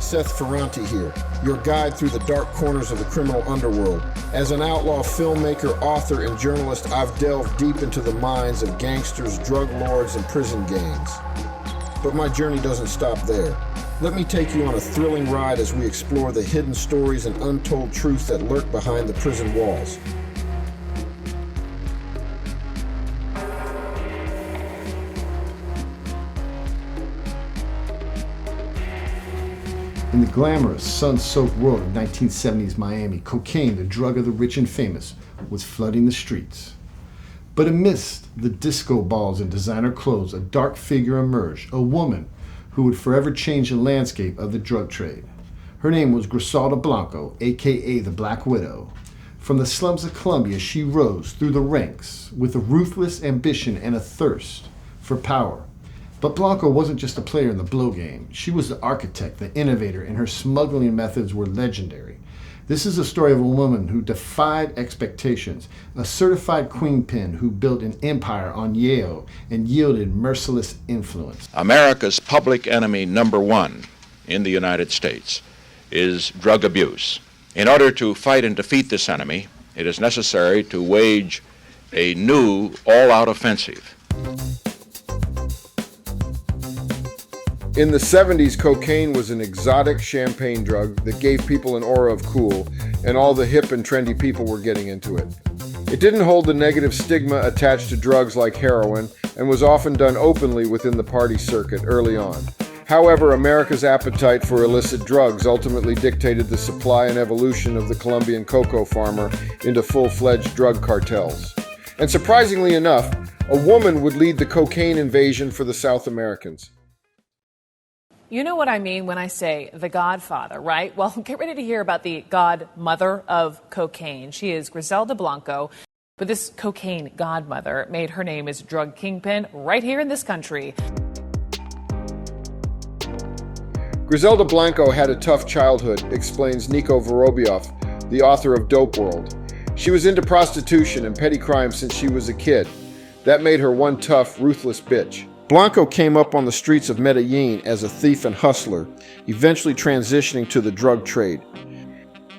Seth Ferranti here, your guide through the dark corners of the criminal underworld. As an outlaw filmmaker, author, and journalist, I've delved deep into the minds of gangsters, drug lords, and prison gangs. But my journey doesn't stop there. Let me take you on a thrilling ride as we explore the hidden stories and untold truths that lurk behind the prison walls. In the glamorous, sun-soaked world of 1970s Miami, cocaine, the drug of the rich and famous, was flooding the streets. But amidst the disco balls and designer clothes, a dark figure emerged, a woman who would forever change the landscape of the drug trade. Her name was Griselda Blanco, aka the Black Widow. From the slums of Colombia, she rose through the ranks with a ruthless ambition and a thirst for power. But Blanco wasn't just a player in the blow game. She was the architect, the innovator, and her smuggling methods were legendary. This is a story of a woman who defied expectations, a certified queenpin who built an empire on yayo and yielded merciless influence. America's public enemy number one in the United States is drug abuse. In order to fight and defeat this enemy, it is necessary to wage a new all-out offensive. In the 70s, cocaine was an exotic champagne drug that gave people an aura of cool, and all the hip and trendy people were getting into it. It didn't hold the negative stigma attached to drugs like heroin, and was often done openly within the party circuit early on. However, America's appetite for illicit drugs ultimately dictated the supply and evolution of the Colombian cocoa farmer into full-fledged drug cartels. And surprisingly enough, a woman would lead the cocaine invasion for the South Americans. You know what I mean when I say the godfather, right? Well, get ready to hear about the godmother of cocaine. She is Griselda Blanco, but this cocaine godmother made her name as drug kingpin right here in this country. Griselda Blanco had a tough childhood, explains Nico Vorobiev, the author of Dope World. She was into prostitution and petty crime since she was a kid. That made her one tough, ruthless bitch. Blanco came up on the streets of Medellin as a thief and hustler, eventually transitioning to the drug trade.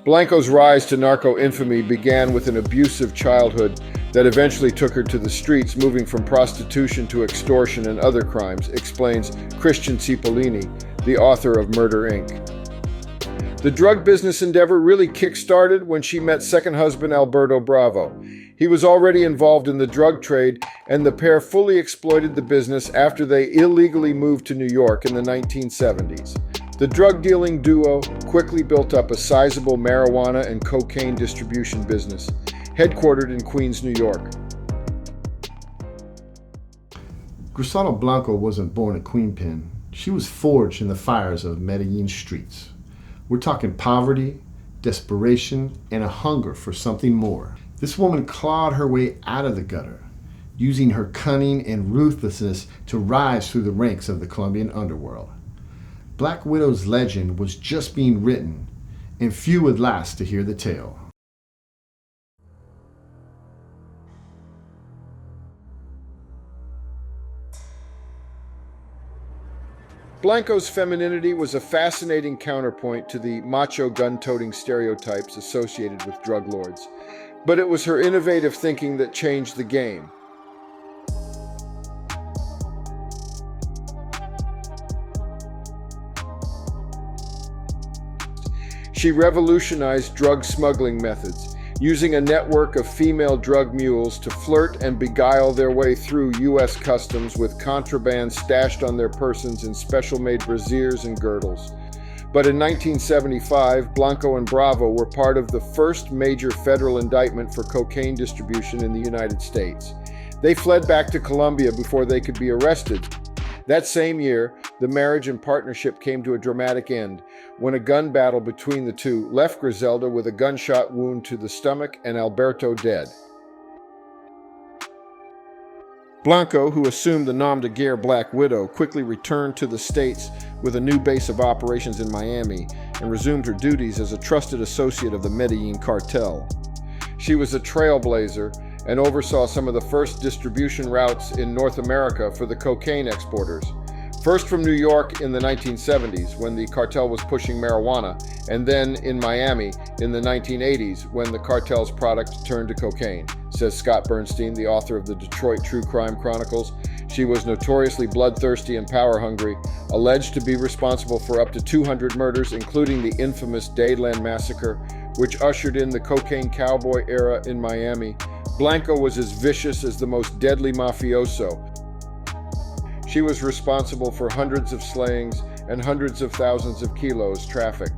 Blanco's rise to narco infamy began with an abusive childhood that eventually took her to the streets, moving from prostitution to extortion and other crimes, explains Christian Cipollini, the author of Murder, Inc. The drug business endeavor really kick-started when she met second husband Alberto Bravo. He was already involved in the drug trade, and the pair fully exploited the business after they illegally moved to New York in the 1970s. The drug-dealing duo quickly built up a sizable marijuana and cocaine distribution business, headquartered in Queens, New York. Griselda Blanco wasn't born a queenpin. She was forged in the fires of Medellin streets. We're talking poverty, desperation, and a hunger for something more. This woman clawed her way out of the gutter, using her cunning and ruthlessness to rise through the ranks of the Colombian underworld. Black Widow's legend was just being written, and few would last to hear the tale. Blanco's femininity was a fascinating counterpoint to the macho gun-toting stereotypes associated with drug lords. But it was her innovative thinking that changed the game. She revolutionized drug smuggling methods, using a network of female drug mules to flirt and beguile their way through U.S. customs with contraband stashed on their persons in special-made brassieres and girdles. But in 1975, Blanco and Bravo were part of the first major federal indictment for cocaine distribution in the United States. They fled back to Colombia before they could be arrested. That same year, the marriage and partnership came to a dramatic end when a gun battle between the two left Griselda with a gunshot wound to the stomach and Alberto dead. Blanco, who assumed the nom de guerre Black Widow, quickly returned to the States with a new base of operations in Miami and resumed her duties as a trusted associate of the Medellin cartel. She was a trailblazer and oversaw some of the first distribution routes in North America for the cocaine exporters. First from New York in the 1970s when the cartel was pushing marijuana, and then in Miami in the 1980s when the cartel's product turned to cocaine, says Scott Bernstein, the author of the Detroit True Crime Chronicles. She was notoriously bloodthirsty and power-hungry, alleged to be responsible for up to 200 murders, including the infamous Dadeland Massacre, which ushered in the cocaine cowboy era in Miami. Blanco was as vicious as the most deadly mafioso. She was responsible for hundreds of slayings and hundreds of thousands of kilos trafficked.